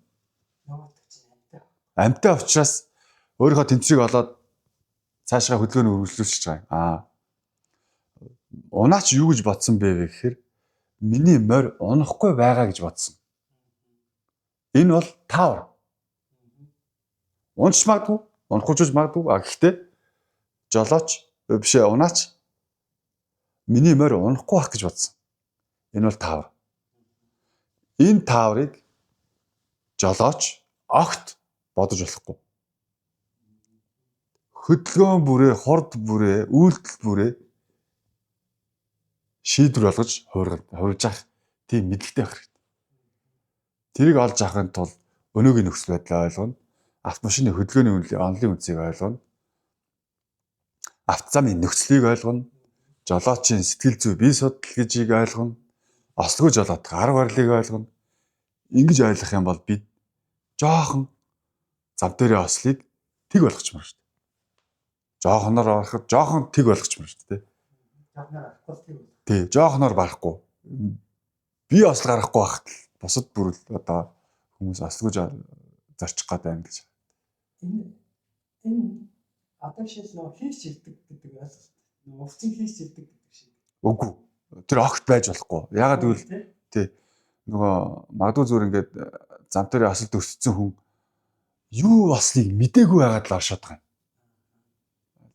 Амьтаа учраас өөрийнхөө тэнцвэрийг олоод цаашгаа хөдөлгөөний үргэлжлүүлж байгаа. Унаач юу гэж бодсон бэ гэхээр миний морь унахгүй байгаа гэж бодсон. Энэ бол таавар. Унч магадгүй, унахгүй ч магадгүй. Гэхдээ жолооч биш унаач миний морь унахгүй байх гэж бодсон. Энэ бол таавар. Энэ тааврыг жолооч огт бодож болохгүй. Хөдөлгөөн бүрээ, хурд бүрээ, үйлдэл бүрээ шийдвэр олгож хувирж авах тийм мэдлэгтэй байх хэрэгтэй. Тэрийг олж авахын тулд өнөөгийн нөхцөл байдлаа ойлгоно. Автомашины хөдөлгөөний онолын үнцийг ойлгоно. Автозамын нөхцөлийг ойлгоно. Жолоочийн сэтгэл зүй бие судлал гэжийг ойлгоно. Ослогоо жолоодох арга барилыг ойлгоно. Ингэж ойлгох юм бол бид жоохон зам дээрээ ослыг тэг болгочмоор шүү дээ. Жоохоноор ороход жоохон тэг болгочмоор шүү дээ. Тий, жоохоноор барахгүй. Би ослог гарахгүй байхад бусад бүр одоо хүмүүс ослогож зарчих гээд байна гэж. Энэ одоо шил нөө хийш ирдэг гэдэг ойлголт. Нөө өвчин хийш ирдэг гэдэг шиг. Үгүй. Тэр огт байж болохгүй. Ягаад гэвэл тий нөгөө магадгүй зүгээр ингээд зам дээр асалт өссөн хүн юу ослыг мдээгүй байгаад л оршоод байгаа юм.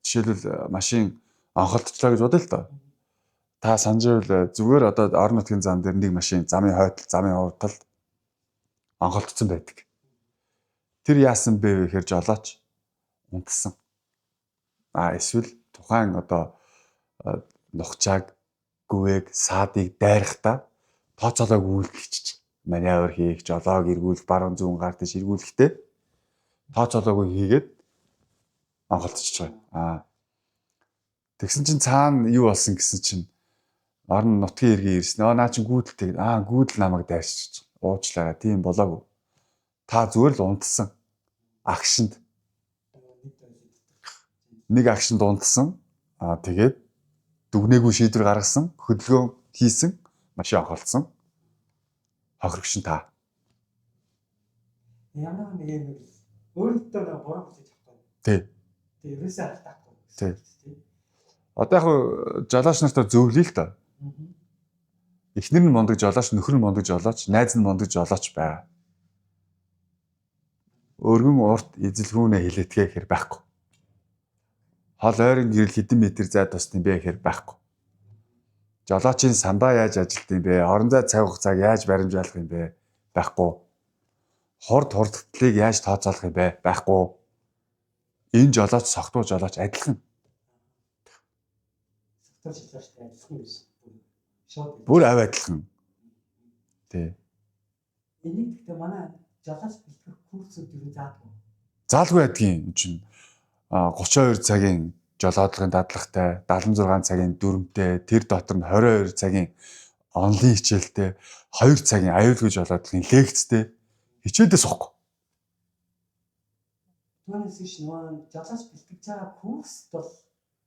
Жишээлбэл машин анхалтчлаа гэж бодъё л доо. Та санаж байвал зүгээр одоо орон нутгийн зам дээр нэг машин замын хойдол, замын урталд анхалтцсан байдаг. Тэр яасан бэ гэхээр жолооч унтсан. Эсвэл тухайн одоо нухчааг, гүвэг, саадыг дайрахтаа тооцоолоог үйлдэлчих. Маневр хийх, жолоог эргүүлэх, баруун зүүн гар дэш эргүүлэхдээ тооцоолоог хийгээд анхалтчих байгаа. Тэгсэн чинь цаана юу болсон гэсэн чинь орон нутгийн иргэн ирсэн. Наа чи гүйдэлтэй. Гүйдэл намайг дайрчих. Уучлаарай. Тийм болоогүй. Та зүгээр л унтсан. Агшинд нэг агшинд унтсан. Тэгээд дүгнээгүй шийдвэр гаргасан, хөдөлгөөн хийсэн, машин анхалтсан. Хохирогч нь та. Ямар нэг юм өөртөө нэг буруу хүлээж авахгүй. Тий. Тэгээ ерөөсөө алдахгүй. Тий. Одоо яг жолооч нартай зөвлөе л доо. Эхнэр нь мундаг жолооч, нөхөр нь мундаг жолооч, найз нь мундаг жолооч байгаа. Өргөн урт эзэлгүүнээ хилэтгээ гэхээр байхгүй. Хол ойрын гэрэл хэдэн метр зай тусна бэ гэхээр байхгүй. Жолоочийн сандаа яаж ажилт юм бэ? Орон зай цаг хугацааг яаж баримжаалах юм бэ? Байхгүй. Хурдтлыг яаж тооцоолох юм бэ? Байхгүй. Энэ жолооч согтуу жолооч адилхан. Согтуу жолооч адилхан биш. Бүр авь адилхан. Тий. Энийг гэхдээ манай жолооч бэлтгэх курсууд юу заадгүй. Заалгүй байдгийн чинь 32 цагийн жолоодлагын дадлагтай, 76 цагийн дүрмтэй, тэр дотор нь 22 цагийн онлайн хичээлтэй, 2 цагийн аюулгүй жолоодлагын лекцтэй хичээлдээ сухгүй. Түүнээс биш нөгөө жолооч бэлтгэж байгаа курс бол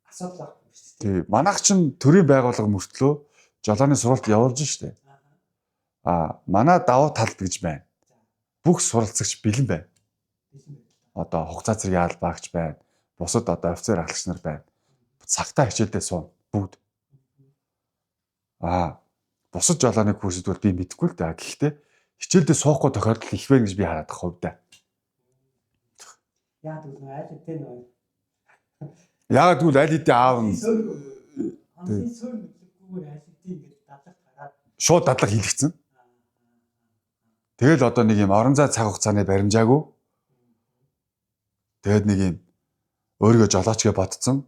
асуудал байхгүй шүү дээ. Тий, манайх чинь төрийн байгууллага мөртлөө жолооны сургалт явуулж штэ. Манай давуу талд гэж байна. Бүх суралцагч бэлэн байна. Одоо хугацаа цэргийн албаагч байна. Бусад одоо офицер ахлагч нар байна. Цагтаа хичээлдээ суун бүгд. Бусад жолооны курсд бол би мэдэхгүй л да. Гэхдээ хичээлдээ суухгүй тохиолдол их байна гэж би хараад байгаа хувьдаа. Яагаад гэвэл айл хэдэн нөө. Яагаад гэвэл аль хэдийн аав нь онлайн суурь мэдлэггүйгээр айл хэдийн ингэж дадлах гараад шууд дадлага хийлгэсэн. Тэгэл одоо нэг юм орон зай цаг хугацааны баримжаагүй Тэгээд нэг юм өөрийгөө жолооч гэж бодсон.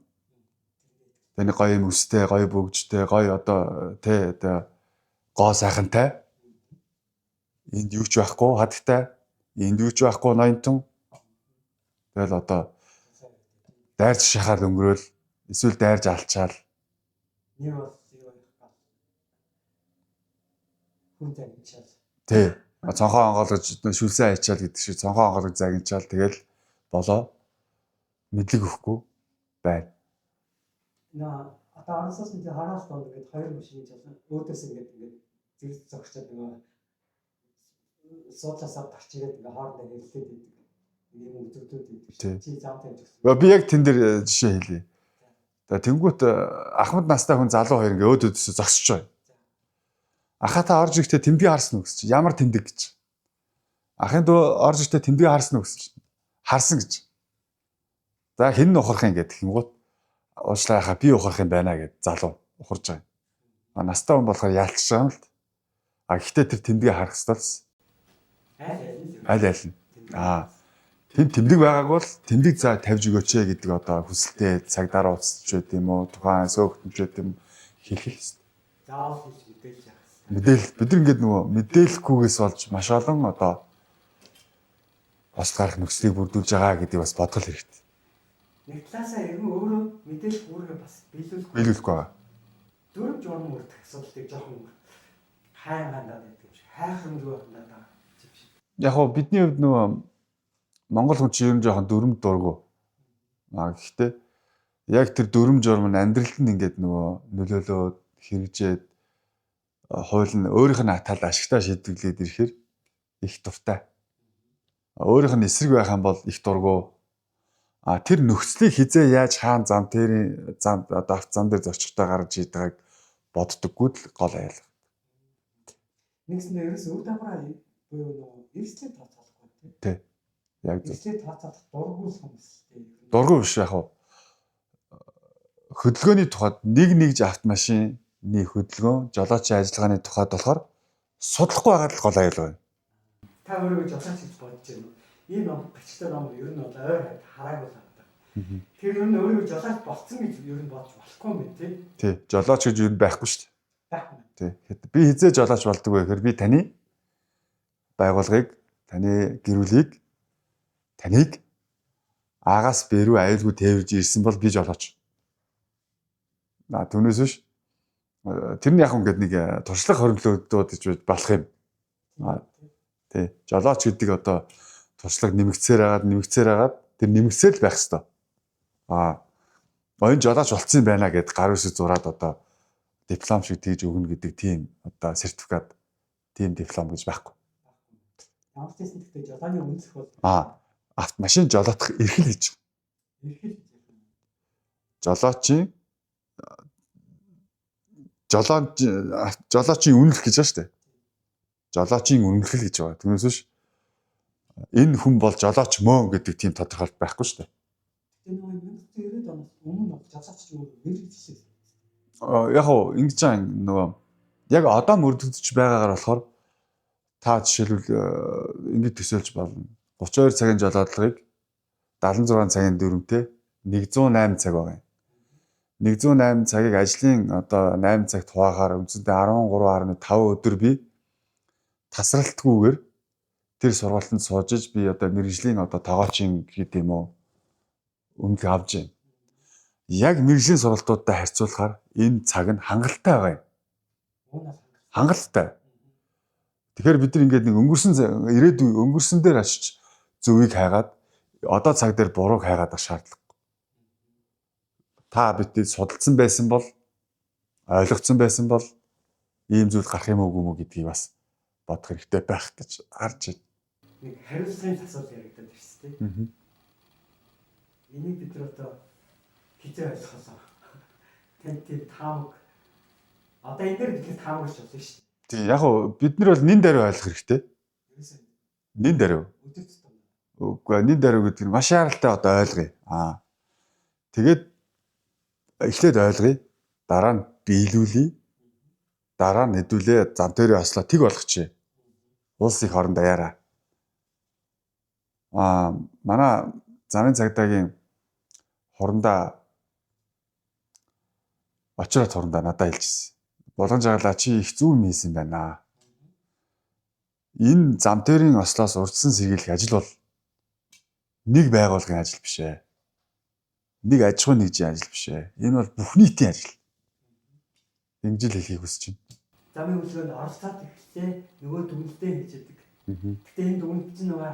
Тэний гоё юм өстэй, гоё бөгжтэй, гоё одоо тэ гоо сайхантай. Энд юу ч байхгүй хаттай. Энд юу ч байхгүй ноёнтон. Тэгэл одоо дайрч шахаад өнгөрөөл эсвэл дайрж алчаал. Нэг бол хүн загничаал. Тэ. Цонхоо онгоолгож шүлсэн хайчаал гэдэг шиг цонхоо онгоолгож загничаал тэгэл болоо мэдлэг өгөхгүй байна. Одоо араас нь хараас донд ингээд хоёр машин жолоо өөдөөс ингээд зэрэг зогсчод нөгөө суудлаасаа гарч ирээд ингээд хоорондоо хэллээд идэг юм үзэгдүүд идэг. Чи зам тавьж өгсөн. Би яг тэн дээр жишээ хэлье. Тэнгүүт Ахмад настай хүн залуу хоёр ингээд өөдөөс зогсож байна. Ахата орж ирэхдээ тэмдэг харсан уу гэж. Ямар тэмдэг гэж. Ахын дөө орж ирэхдээ тэмдэг харсан уу гэж. Харсан гэж. За хэн нь ухрах юм гэдэг хингуут уучлаарай би ухрах юм байна гэд залуу ухарж байгаа. Настай хүн болохоор яалтж байгаа юм л. Гэхдээ тэр тэмдгийг харах ёстой л. Аль аль нь. Тэнд тэмдэг байгааг бол тэмдэг за тавьж өгөөч гэдэг одоо хүсэлтэй цагдаараа уцч байд юм уу тухайн сөөгтөж байд юм хэлэх ёстой. Заавал хийж мэдээлж яах. Мэдээлэл бид нар ингээд нөгөө мэдээлэхгүйгээс болж маш олон одоо бос гарах нөхцөлийг бүрдүүлж байгаа гэдгийг бас бодгол хэрэгтэй. Нэг талаасаа ер нь өөрөө мэдээлэл үүргээ бас биелүүлэхгүй байгаа. Дөрөв журам үрдэх асуудлыг жоохон хайнгандаад байдаг юм шиг. Хайхрамгүй хандаад байгаа. Яг гоо бидний хувьд нөгөө Монгол хүн чинь ер нь жоохон дүрм дургу. Гэхдээ яг тэр дүрм журам нь амьдралд нь ингээд нөгөө нөлөөлөөд хэрэгжээд хууль нь өөрийнх нь атаалд ашигтай шийдвэрлээд ирэхээр их дуртай. Өөрийнх нь эсрэг байх юм бол их дургу. Тэр нөхцөлийг хизээ яаж хаан зам тэрийн зам одоо авцсан дээр зорчигтой гаргаж ийдгийг боддоггүй л гол айлга. Нэгсэндээ ерөөс үр дагавраа буюу нөгөө эрсдлээ тооцоолохгүй тий. Яг зөв. Эрсдлээ тооцоолох дургуул хүмүүс тий. Дургуй биш яг хаа. Хөдөлгөөний тухайд нэг автомашины хөдөлгөөн жолоочийн ажиллагааны тухайд болохоор судлахгүй байгаа л гол айлга байна. Та өөрийгөө жолооч гэж бодож байна. Ийм бичгтэй ном ер нь бол ойр хараагүй л байна. Тэр ер нь өөрийгөө жолооч болцсон гэж ер нь бодож болохгүй юм тий. Тий, жолооч гэж ер нь байхгүй шүү дээ. Байхгүй. Тий. Би хизээ жолооч болдог вэ гэхээр би таны байгууллагыг, таны гэр бүлийг, таныг агаас бэрүү аюулгүй тээвэрж ирсэн бол би жолооч. Түүнээс биш. Тэр нь яг ингээд нэг туршлага хоригдлуудад гэж болох юм. Тий. Жолооч гэдэг одоо туршлага нэмэгцээр агаад тэр нэмэгцээр л байх хэвээр. Оюун жолооч болцсон юм байна гэд гар үсэг зураад одоо диплом шиг тэгж өгнө гэдэг тийм одоо сертификат, тийм диплом гэж байхгүй. Ямар ч юм гэхдээ жолооны үнэлэх бол автомашин жолоодох эрхэл гэж. эрхэл Жолоочийн үнэлэх гэж байна шүү дээ. Жолоочийн үнэлэл гэж байгаа. Түүнээс биш энэ хүн бол жолооч мөн гэдэг тийм тодорхойлт байхгүй шүү дээ. Тэгээ нөгөө 1990-ад оноос өмнө жолооч юу нэрэлжсэн. Яг уу ингэж нөгөө яг одоо мөрдөгдөж байгаагаар болохоор та жишээлбэл ингэж төсөөлж болно. 32 цагийн жолоодлагыг 76 цагийн дүрмтэй 108 цаг байгаа юм. 108 цагийг ажлын одоо 8 цагт хуваахаар үндсэндээ 13.5 өдөр би тасралтгүйгээр тэр сургалтанд суужиж би одоо мэргэжлийн одоо тоогоочийн гэдэг юм уу өмнө авж байна. Яг мэргэжлийн сургалтуудтай харьцуулахаар энэ цаг нь хангалттай байгаа юм. Хангалттай. Тэгэхээр бид нар ингээд нэг өнгөрсөн дээр очиж зөвийг хайгаад одоо цаг дээр бурууг хайгаад ах шаардлагагүй. Та бидний судалсан байсан бол ойлгоцсон байсан бол ийм зүйл гарах юм уу гэдгийг бас бодох хэрэгтэй байх гэж харж байна. Нэг хариуцлагын асуудал яригдаад ирсэн тийм. Энийг бид нар одоо хизээ ойлгохоо. Тэнт тийм таамаг одоо энэ дээр бид таамаг гэж болно шүү дээ. Тийм яг уу бид нар бол нин даруй ойлгох хэрэгтэй. Нин даруй. Үгүй нин даруй гэдэг нь маш яралтай одоо ойлгоё. Тэгээд эхлээд ойлгоё. Дараа нь биелүүлье. Дараа нь хэдүүлээ зам дээр ослоо тэг болгочихъя. Улс их орон даяараа. Манай замын цагдаагийн хурандаа очроод хурандаа надад хэлчихсэн. Болгон жагалаа чи их зүүн мийсэн байна. Энэ зам тээрийн ослоос урдсан сэргийлэх ажил бол нэг байгууллагын ажил биш ээ. Нэг аж ахуйн нэгжийн ажил биш ээ. Энэ бол бүх нийтийн ажил. Ингэж л хэлхийг хүсэж байна. Замын хөдөлгөөнд оролцоод ихтэй нөгөө дүгнэлтээ хийж яадаг. Гэхдээ энэ дүгнэлт чинь нөгөө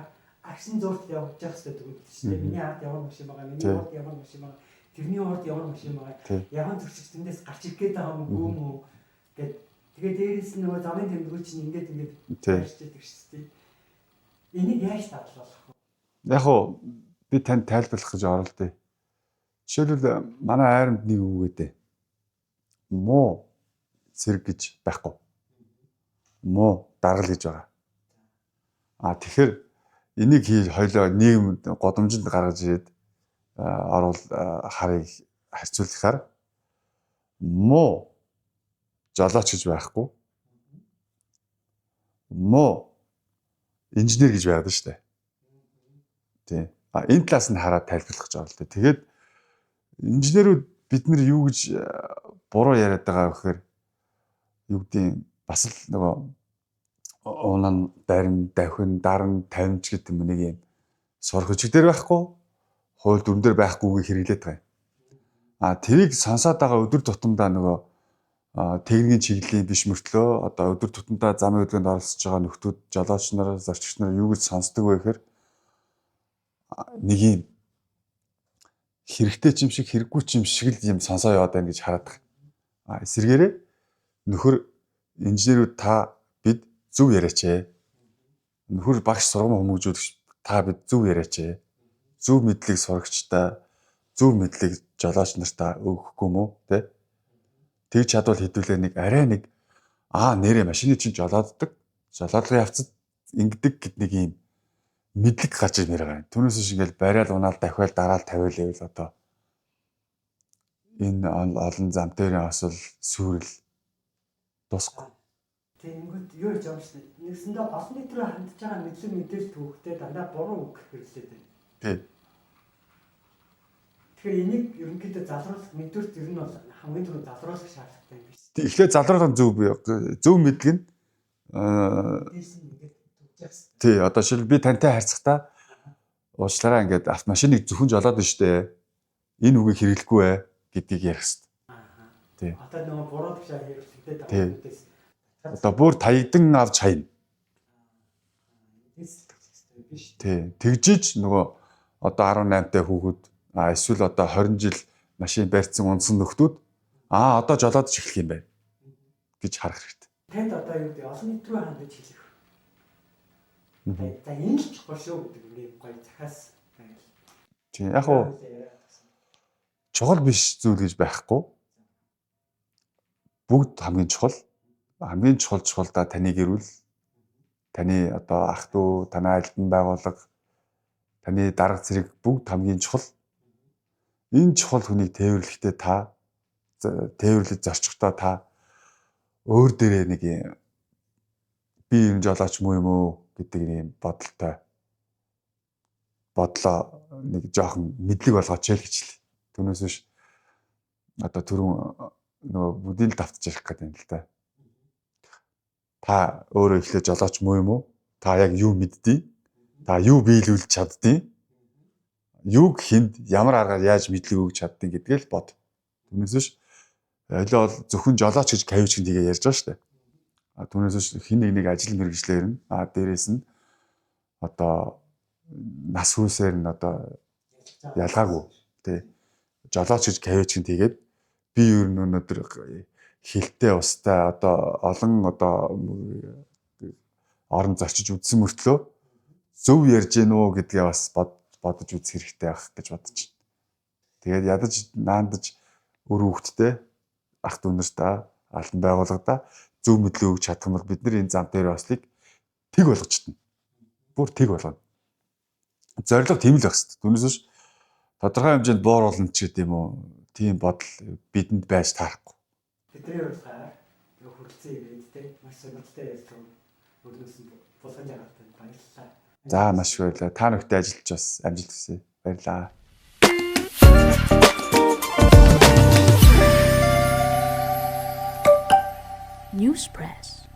агшин зурт явж явах хэрэгтэй дүгнэлт шүү дээ. Миний ард ямар машин байгаа, миний урд ямар машин байгаа, тэрний урд ямар машин байгаа. Явган зөрчиж тэндээс гарч ирэх гээд байгаа юм уу гэд. Тэгээд дээрээс нь нөгөө замын тэмдгүүр чинь ингээд ярьж яадаг шүү дээ. Энийг яаж дадлуулах вэ? Яг уу би танд тайлбарлах гэж оролдъё. Жишээлбэл манай айрамд нэг үг гэдэг. Муу зэрэг гэж байхгүй. Муу даргал гэж байгаа. Тэгэхээр энийг хоёлоо нийгэмд годомжинд гаргаж ирээд орвол харыг харьцуулахаар муу жолооч гэж байхгүй. Муу инженер гэж байдаг шүү дээ. Тийм. Энэ талаас нь хараад тайлбарлах гэж оролдъё. Тэгээд инженерүүд бид нар юу гэж буруу яриад байгаа вэ гэхээр юу гэдэг бас л нөгөө унан, барин, давхин, даран, тавимж гэдэг нэг юм сурах хүчиг дээр байхгүй, хууль дүрм дээр байхгүйг хэрэглээд байгаа юм. Тэрийг сонсоод байгаа өдөр тутамдаа нөгөө техникийн чиглэлийн биш мөртлөө одоо өдөр тутамдаа замын хөдөлгөөнд оролцож байгаа нөхдүүд, жолооч нар, зорчигч нар юу гэж сонсдог вэ гэхээр нэг юм хэрэгтэй юм шиг, хэрэггүй юм шиг л юм сонсоо яваад байна гэж хараад байгаа. Эсвэргээрээ нөхөр инженерүүд та бид зөв яриач ээ. Нөхөр багш сургам хүмүүжүүлэгч та бид зөв яриач ээ. Зөв мэдлэг сурагчтай, зөв мэдлэг жолооч нартаа өгөхгүй юм уу, тэ? Тэг чадвал хэдүүлээ нэг арай нэг нэрээ машины чинь жолооддаг. Жолоодгын явцад ингэдэг гэд нэг юм мэдлэг гарч ирмээр байгаа юм. Түүнээс шиг ингээл бариад унаал дахиад дараал тавиал гэвэл одоо энэ олон зам дээр осол сүрэл тусахгүй. Тэгэнгүүт юу гэж байгаа шүү дээ. Нэгсэндээ олон нийтрүү хандж байгаа мэдлэг мэдээлэл түүхтэй дандаа буруу үг гэрлээд байна. Тийм. Тэгэхээр энийг ерөнхийдөө залруулах мэдвэрт ер нь бол хамгийн түрүү залруулах шаардлагатай юм биш. Эхлээд залруулах зөв мэдлэг нь тий одоо шил би тантай харьцахдаа уучлаарай ингээд автомашиныг зөвхөн жолоод штэ энэ үгийг хэрэглэхгүй ээ гэдгийг ярих хэрэгтэй. Тий. Одоо нөгөө буруу тушаал хэрэглэдэг хүмүүсээс одоо бүр таягдан авч хайна. Тий. Тэгжиж нөгөө одоо 18-тай хүүхэд эсвэл одоо 20 жил машин барьсан унсан нөхдүүд одоо жолоод ч эхлэх юм байна гэж харах хэрэгтэй. Танд одоо юу гэдэг олон нийт рүү хандаж хэлэх. За энэ л чухал шүү гэдэг нэг гоё захаас байл. Тийм яг уу чухал биш зүйл гэж байхгүй. Бүгд хамгийн чухал. Хамгийн чухалдаа таны гэр бүл, таны одоо ах дүү, танай альбан байгууллага, таны дарга зэрэг бүгд хамгийн чухал. Энэ чухал хүнийг тээвэрлэхдээ тээвэрлэж зорчихдоо та өөр дээрээ нэг би энэ жолооч муу юм уу гэдэг нэг бодлоо нэг жоохон мэдлэг болгооч л гэж л. Түүнээс биш одоо түрүүн нөгөө бүдийл давтаж ярих гэдэг юм л да. Та өөрөө ихлэ жолооч муу юм уу? Та яг юу мэддэг? Та юу биелүүлж чаддгийг? Юуг хүнд ямар аргаар яаж мэдлэг өгч чаддгийг гэдгээ л бод. Түүнээс биш олоо зөвхөн жолооч гэж кавич гэдгийг ярьж байгаа шүү дээ. Түүнээс биш хин нэг ажил мэргэжлэр нь дээрээс нь одоо нас хүсээр нь одоо ялгаагүй тий жолооч гэж кавич гэдэг би ер нь өнөөдөр хилтэй устай одоо олон одоо орон зорчиж үзсэн мөртлөө зөв ярьж гин үү гэдгээ бас бодож үзэх хэрэгтэй байх гэж бодож байна. Тэгээд ядаж наандаж өр хүүхдтэй ах дүү нарт албан байгууллагада зөв мэдлэг өгч чадах юм бол бид нар энэ зам дээр ослыг тэг болгож чадна. Бүр тэг болгоно. Зорилго тийм л байх хэрэгтэй. Түүнээс биш тодорхой хэмжээнд буур болно ч гэдэм үү. Тийм бодол бидэнд байж таарахгүй. Бидний урьдчилан хүрэлцэн ирээд те маш сонирхолтой ярьсан өрнөс нь булган жаргалтай баярлалаа. За маш их баярлалаа. Та бүхэнд ажиллаж бас амжилт хүсье. Баярлалаа. Newspress.